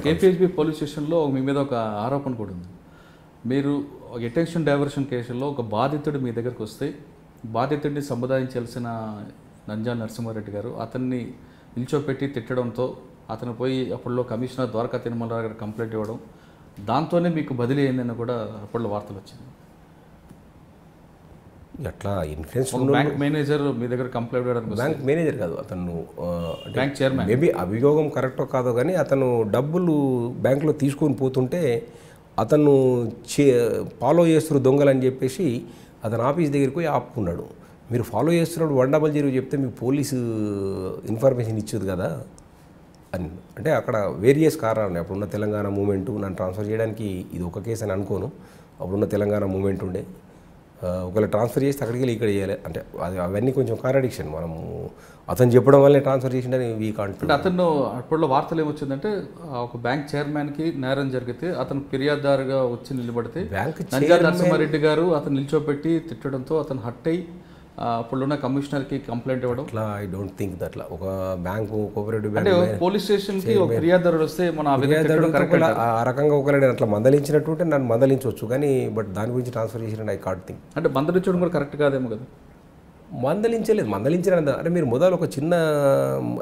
KPHB police స్టేషన్లో మీ మీద ఒక ఆరోపణ కూడా ఉంది. మీరు అటెన్షన్ డైవర్షన్ కేసులో ఒక బాధితుడు మీ దగ్గరకు వస్తే బాధితుడిని సముదాయించాల్సిన నంజా నరసింహారెడ్డి గారు అతన్ని నిల్చోపెట్టి తిట్టడంతో అతను పోయి అప్పట్లో కమిషనర్ ద్వారకా తిరుమలరావు గారు కంప్లైంట్ ఇవ్వడం, దాంతోనే మీకు బదిలీ అయిందని కూడా అప్పట్లో వార్తలు వచ్చింది. అట్లా ఇన్ఫ్లుయెన్స్ బ్యాంక్ మేనేజర్ మీ దగ్గర కంప్లైంట్ ఇవ్వడానికి బ్యాంక్ మేనేజర్ కాదు, అతను బ్యాంక్ చైర్మన్. మేబీ అభియోగం కరెక్టో కాదో కానీ అతను డబ్బులు బ్యాంకులో తీసుకొని పోతుంటే అతను ఫాలో చేస్తున్న దొంగలని చెప్పేసి అతను ఆఫీస్ దగ్గరికి పోయి ఆపుకున్నాడు. మీరు ఫాలో చేస్తున్నప్పుడు 100 చెప్తే మీకు పోలీసు ఇన్ఫర్మేషన్ ఇచ్చేది కదా అని. అంటే అక్కడ వేరియస్ కారణాలు. అప్పుడున్న తెలంగాణ మూమెంట్ నన్ను ట్రాన్స్ఫర్ చేయడానికి ఇది ఒక కేసు అని అనుకోను. అప్పుడున్న తెలంగాణ మూమెంట్ ఉండే, ఒకవేళ ట్రాన్స్ఫర్ చేస్తే అక్కడికి వెళ్ళి ఇక్కడ చేయాలి అంటే అది అవన్నీ కొంచెం కాంట్రడిక్షన్. మనము అతను చెప్పడం వల్లే ట్రాన్స్ఫర్ చేసిండని వీ కాంట్. అంటే అతను అప్పట్లో వార్తలు ఏమొచ్చిందంటే ఒక బ్యాంక్ చైర్మన్కి నేరం జరిగితే అతను ఫిర్యాదుదారుగా వచ్చి నిలబడితే నంజా నరసింహారెడ్డి గారు అతను నిల్చోపెట్టి తిట్టడంతో అతను హట్ అయ్యి అప్పుడున్న కమిషనర్కి కంప్లైంట్ ఇవ్వడం. అట్లా ఐ డోంట్ థింక్ దట్లా ఒక బ్యాంకు కోఆపరేటివ్ అంటే పోలీస్ స్టేషన్కి ఒక ఫిర్యాదుదారుడు వస్తే మన ఆ రకంగా ఒకవేళ అట్లా మందలించినట్టుంటే నన్ను మందలించవచ్చు కానీ బట్ దాని గురించి ట్రాన్స్ఫర్ చేసిన ఐ కాంట్ థింక్. అంటే మందలించడం కూడా కరెక్ట్ కాదేమో కదా. మందలించిన అంటే మీరు మొదలు ఒక చిన్న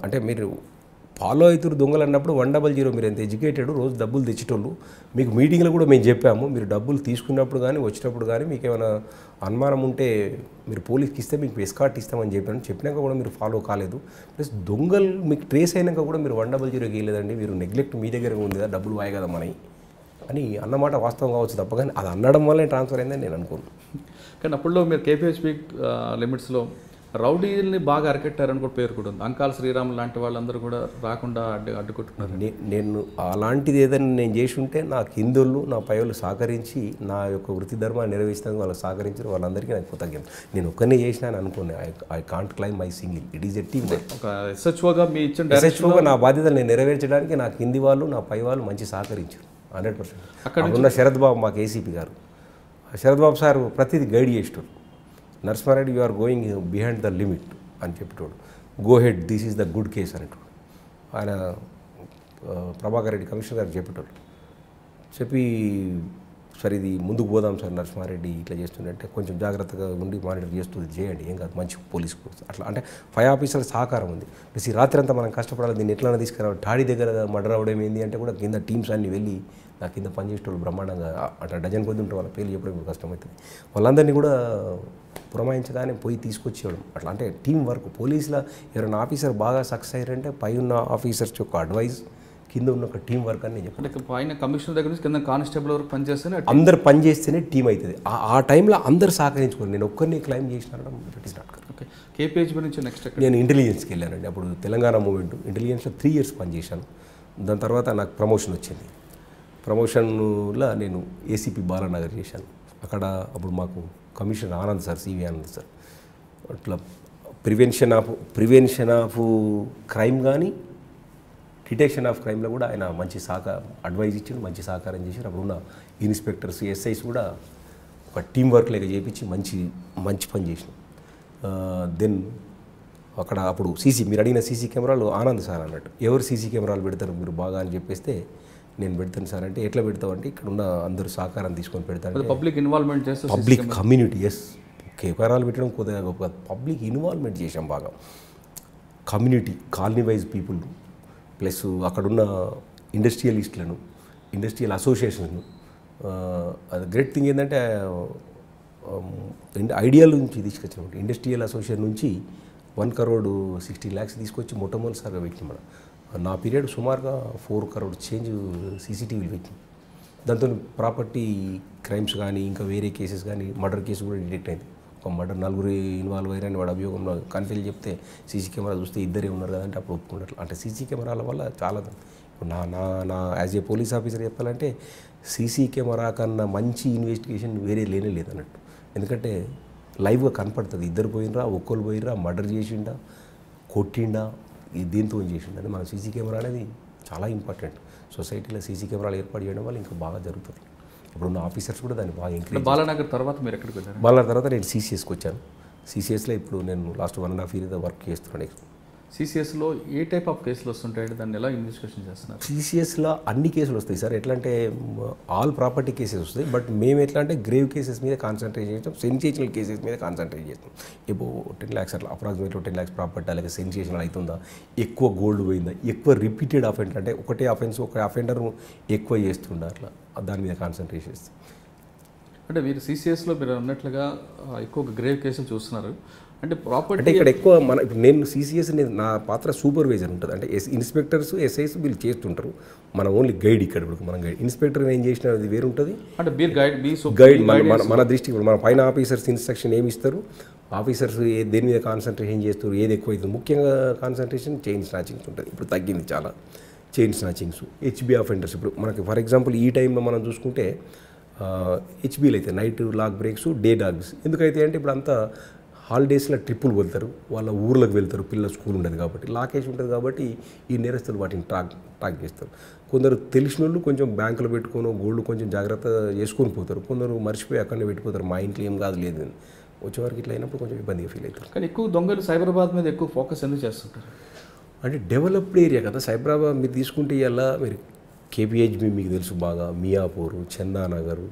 అంటే మీరు ఫాలో అవుతురు దొంగలు అన్నప్పుడు 100 మీరు ఎంత ఎడ్యుకేటెడ్ రోజు డబ్బులు తెచ్చేటోళ్ళు. మీకు మీటింగ్లో కూడా మేము చెప్పాము, మీరు డబ్బులు తీసుకున్నప్పుడు కానీ వచ్చినప్పుడు కానీ మీకు ఏమైనా అనుమానం ఉంటే మీరు పోలీస్కి ఇస్తే మీకు ఎస్కార్ట్ ఇస్తామని చెప్పినాక కూడా మీరు ఫాలో కాలేదు. ప్లస్ దొంగలు మీకు ట్రేస్ అయినాక కూడా మీరు 100 గీయలేదండి, మీరు నెగ్లెక్ట్ మీ దగ్గర ఉంది కదా, డబ్బులు వాయి కదా మనకి అని అన్నమాట వాస్తవం కావచ్చు తప్ప కానీ అది అనడం వల్లే ట్రాన్స్ఫర్ అయిందని నేను అనుకోను. కానీ అప్పుడులో మీరు కేపీహెచ్బీ లిమిట్స్లో రౌడీల్ని బాగా అరికెట్టారని కూడా పేరు కూడా ఉంది. అంకాల్ శ్రీరామ్ లాంటి వాళ్ళందరూ కూడా రాకుండా అడ్డుకుంటున్నారు. నేను అలాంటిది ఏదైనా నేను చేసి ఉంటే నా కిందోళ్ళు నా పైవాళ్ళు సహకరించి నా యొక్క వృత్తి ధర్మాన్ని నెరవేర్చడానికి వాళ్ళకి సహకరించిన వాళ్ళందరికీ నాకు కృతజ్ఞత. నేను ఒక్కనే చేసినా అని అనుకోను. I can't claim my single, it is a team. ఒక ఎస్హెచ్ఓగా మీ ఇచ్చిన ఎస్హెచ్ఓగా నా బాధ్యతలు నేను నెరవేర్చడానికి నా కింది వాళ్ళు నా పై వాళ్ళు మంచి సహకరించారు 100%. అక్కడ ఉన్న శరత్ బాబు మాకు ఏసీపీ గారు, శరత్ బాబు సార్ ప్రతిదీ గైడ్ చేసేటోడు. Narasimha Reddy you are going behind the limit అని చెప్పేటోడు. Go ahead, this is the good case అనేటోడు. ఆయన ప్రభాకర్ రెడ్డి కమిషనర్ గారికి చెప్పేటోడు. చెప్పి సరే ఇది ముందుకు పోదాం సార్, నరసింహారెడ్డి ఇట్లా చేస్తుందంటే కొంచెం జాగ్రత్తగా ఉండి మానిటర్ చేస్తూ చేయండి, ఏం కాదు మంచి పోలీస్ అట్లా అంటే 5 ఆఫీసర్ల సహకారం ఉంది. ప్లస్ ఈ రాత్రి అంతా మనం కష్టపడాలి, దీన్ని ఎట్లా తీసుకురావాలి. ఠాడీ దగ్గర మర్డర్ అవడం ఏంది అంటే కూడా కింద టీమ్స్ అన్నీ వెళ్ళి నా కింద పనిచేసేటోళ్ళు బ్రహ్మాండంగా అట్లా డజన్ కొద్ది ఉంటే వాళ్ళ పేర్లు చెప్పడం కష్టమవుతుంది. వాళ్ళందరినీ కూడా పురమాయించగానే పోయి తీసుకొచ్చేయడం అట్లా. అంటే టీం వర్క్. పోలీసులో ఎవరైనా ఆఫీసర్ బాగా సక్సెస్ అయ్యారంటే పై ఉన్న ఆఫీసర్స్ యొక్క అడ్వైజ్, కింద ఉన్న ఒక టీం వర్క్ అని చెప్పాను. అంటే పైన కమిషనర్ దగ్గర నుంచి కింద కానిస్టేబుల్ వరకు పనిచేస్తేనే అందరు పనిచేస్తేనే టీం అవుతుంది. ఆ టైంలో అందరు సహకరించుకోండి. నేను ఒక్కరిని క్లైమ్ చేసిన it is not correct. Okay, KPHB నుంచి నెక్స్ట్ నేను ఇంటెలిజెన్స్కి వెళ్ళానండి. అప్పుడు తెలంగాణ మూమెంట్ ఇంటెలిజెన్స్లో 3 years పనిచేశాను. దాని తర్వాత నాకు ప్రమోషన్ వచ్చింది. ప్రమోషన్లో నేను ఏసీపీ బాలానగర్ చేశాను. అక్కడ అప్పుడు మాకు commissioner Anand sir, CV Anand sir, అట్లా ప్రివెన్షన్ ఆఫ్ క్రైమ్ కానీ డిటెక్షన్ ఆఫ్ క్రైమ్లో కూడా ఆయన మంచి అడ్వైజ్ ఇచ్చారు, మంచి సహకారం చేశారు. అప్పుడున్న ఇన్స్పెక్టర్స్, ఎస్ఐస్ కూడా ఒక టీం వర్క్ లేక చేయించి మంచి పని చేసినాం. దెన్ అక్కడ అప్పుడు మీరు అడిగిన సీసీ కెమెరాలు ఆనంద్ సార్ అన్నట్టు. ఎవరు సీసీ కెమెరాలు పెడతారు మీరు బాగా అని చెప్పేస్తే నేను పెడతాను సార్ అంటే ఎట్లా పెడతావు అంటే ఇక్కడ ఉన్న అందరూ సహకారం తీసుకొని పెడతాను. పబ్లిక్ ఇన్వాల్వ్మెంట్ చేస్తే పబ్లిక్ కమ్యూనిటీ ఎస్ కెమెరాలు పెట్టడం కొద్దిగా గొప్ప, పబ్లిక్ ఇన్వాల్వ్మెంట్ చేసాం బాగా. Community colony wise people plus అక్కడున్న ఇండస్ట్రియలిస్టులను, ఇండస్ట్రియల్ అసోసియేషన్ను. అది గ్రేట్ థింగ్ ఏంటంటే ఐడియాల నుంచి తీసుకొచ్చాం. ఇండస్ట్రియల్ అసోసియేషన్ నుంచి 1 crore 60 lakhs తీసుకొచ్చి మొట్టమొదటిసారిగా పెట్టినాం. మనం నా పీరియడ్ సుమారుగా 4 crore చేంజ్ సీసీటీవీలు పెట్టినాం. దాంతో ప్రాపర్టీ క్రైమ్స్ కానీ ఇంకా వేరే కేసెస్ కానీ మర్డర్ కేసు కూడా డిటెక్ట్ అయింది. ఒక మర్డర్ 4 ఇన్వాల్వ్ అయ్యారని వాడు అభియోగంలో కన్ఫెల్ చెప్తే సీసీ కెమెరా చూస్తే 2 ఉన్నారు కదంటే అప్పుడు ఒప్పుకున్నట్లు. అంటే సీసీ కెమెరాల వల్ల చాలా నా యాజ్ ఏ పోలీస్ ఆఫీసర్ చెప్పాలంటే సీసీ కెమెరా కన్నా మంచి ఇన్వెస్టిగేషన్ వేరే లేనే లేదన్నట్టు. ఎందుకంటే లైవ్గా కనపడుతుంది. 2 పోయినరా, ఒక్కరు పోయినరా, మర్డర్ చేసిండా, కొట్టిండా, దీంతో చేసిండా అని. మన సీసీ కెమెరా అనేది చాలా ఇంపార్టెంట్. సొసైటీలో సీసీ కెమెరాలు ఏర్పాటు చేయడం వల్ల ఇంకా బాగా జరుగుతుంది. ఇప్పుడున్న ఆఫీసర్స్ కూడా దాన్ని బాగా ఎంకరేజ్. బాలానగర్ తర్వాత మీరు ఎక్కడికి వెళ్ళారు? బాలానగర్ తర్వాత నేను సీసీఎస్కి వచ్చాను. సీసీఎస్లో ఇప్పుడు నేను లాస్ట్ 1.5 year వర్క్ చేస్తున్నాను. సిసిఎస్లో ఏ టైప్ ఆఫ్ కేసులు వస్తుంటాయంటే దాన్ని ఎలా ఇన్వెస్టిగేషన్ చేస్తున్నారు? సిసిఎస్లో అన్ని కేసులు వస్తాయి సార్. ఎట్లా అంటే ఆల్ ప్రాపర్టీ కేసెస్ వస్తాయి. బట్ మేము ఎట్లా అంటే గ్రేవ్ కేసెస్ మీద కాన్సన్ట్రేట్ చేస్తాం, సెన్సేషనల్ కేసెస్ మీద కాన్సన్ట్రేట్ చేస్తాం. ఇప్పుడు 10 lakhs అట్లా అప్రాక్సిమేట్లీ 10 lakhs ప్రాపర్టీ అలాగే సెన్సేషనల్ అవుతుందా, ఎక్కువ గోల్డ్ పోయిందా, ఎక్కువ రిపీటెడ్ అఫెండర్ అంటే ఒకటే అఫెన్స్ ఒక అఫెండర్ ఎక్కువ చేస్తుండ అట్లా దాని మీద కాన్సన్ట్రేట్ చేస్తాం. అంటే మీరు సిసిఎస్లో మీరు అన్నట్లుగా ఎక్కువ గ్రేవ్ కేసులు చూస్తున్నారు అంటే ప్రాపర్టీ అంటే ఇక్కడ ఎక్కువ ఇప్పుడు నేను సిసిఎస్ నా పాత్ర సూపర్వైజర్ ఉంటుంది. అంటే ఇన్స్పెక్టర్స్ ఎస్ఐస్ వీళ్ళు చేస్తుంటారు, మన ఓన్లీ గైడ్. ఇక్కడ ఇప్పుడు మనం గైడ్ ఇన్స్పెక్టర్ ఏం చేసిన అది వేరు ఉంటుంది. అంటే మీరు గైడ్ మన దృష్టికి మన పైన ఆఫీసర్స్ ఇన్స్ట్రక్షన్ ఏమి ఇస్తారు, ఆఫీసర్స్ దేని మీద కాన్సన్ట్రేషన్ చేస్తారు, ఏది ఎక్కువ అవుతుంది. ముఖ్యంగా కాన్సన్ట్రేషన్ చైన్ స్నాచింగ్స్ ఉంటుంది. ఇప్పుడు తగ్గింది చాలా చైన్ స్నాచింగ్స్, హెచ్బి అఫెండర్స్. ఇప్పుడు మనకి ఫర్ ఎగ్జాంపుల్ ఈ టైంలో మనం చూసుకుంటే హెచ్బీలు అయితే నైట్ లాక్ బ్రేక్స్, డే డాగ్స్. ఎందుకైతే అంటే ఇప్పుడు అంతా హాలిడేస్లో ట్రిప్పులు వెళ్తారు, వాళ్ళ ఊర్లకు వెళ్తారు, పిల్లల స్కూల్ ఉండదు కాబట్టి, లాకేజ్ ఉంటుంది కాబట్టి ఈ నేరస్తులు వాటిని ట్రాక్ చేస్తారు. కొందరు తెలిసిన వాళ్ళు కొంచెం బ్యాంకులో పెట్టుకొని గోల్డ్ కొంచెం జాగ్రత్త చేసుకొని పోతారు, కొందరు మర్చిపోయి అక్కడనే పెట్టిపోతారు, మా ఇంట్లో ఏం కాదు లేదు వచ్చేవారికి. ఇట్లా అయినప్పుడు కొంచెం ఇబ్బందిగా ఫీల్ అవుతారు. కానీ ఎక్కువ దొంగలు సైబరాబాద్ మీద ఎక్కువ ఫోకస్ ఎందుకు చేస్తుంటారు? అంటే డెవలప్డ్ ఏరియా కదా సైబరాబాద్. మీరు తీసుకుంటే ఇలా మీరు కేపీహెచ్బి మీకు తెలుసు బాగా, మియాపూర్, చందానగర్,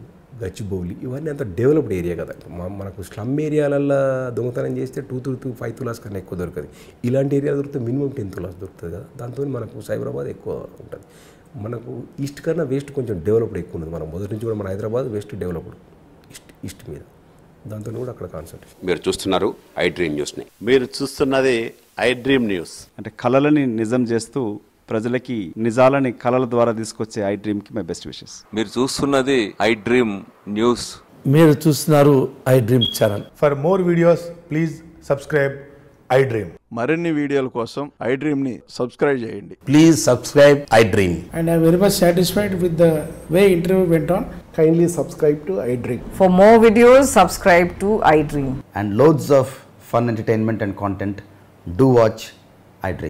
గచ్చిబౌలి ఇవన్నీ అంత డెవలప్డ్ ఏరియా కదా. మనకు స్లమ్ ఏరియాలల్లో దొంగతనం చేస్తే 2 to 5 tulas కన్నా ఎక్కువ దొరకదు. ఇలాంటి ఏరియా దొరికితే మినిమం 10 tulas దొరుకుతుంది కదా. దాంతో మనకు సైబరాబాద్ ఎక్కువ ఉంటుంది. మనకు ఈస్ట్ కన్నా వెస్ట్ కొంచెం డెవలప్డ్ ఎక్కువ ఉంది. మనం మొదటి నుంచి కూడా మన హైదరాబాద్ వెస్ట్ డెవలప్డ్, ఈస్ట్ మీద. దాంతో కూడా అక్కడ కాన్సన్ట్రేషన్. మీరు చూస్తున్నారు ఐ డ్రీమ్ న్యూస్ని. మీరు చూస్తున్నది ఐ డ్రీమ్ న్యూస్. అంటే కళలని నిజం చేస్తూ ప్రజలకి నిజాలని కళల ద్వారా తీసుకొచ్చే ఐ డ్రీమ్కి మై బెస్ట్ విషెస్. మీరు చూస్తున్నది ఐ డ్రీమ్ న్యూస్. మీరు చూస్తున్నారు I dream channel. For more videos please subscribe I dream. మరిన్ని వీడియోల కోసం ఐ డ్రీమ్ని సబ్స్క్రైబ్ చేయండి. Please subscribe I dream. And I'm very much satisfied with the way interview went on. Kindly subscribe to I Dream. For more videos, subscribe to I Dream. And loads of fun entertainment and content. Do watch I Dream.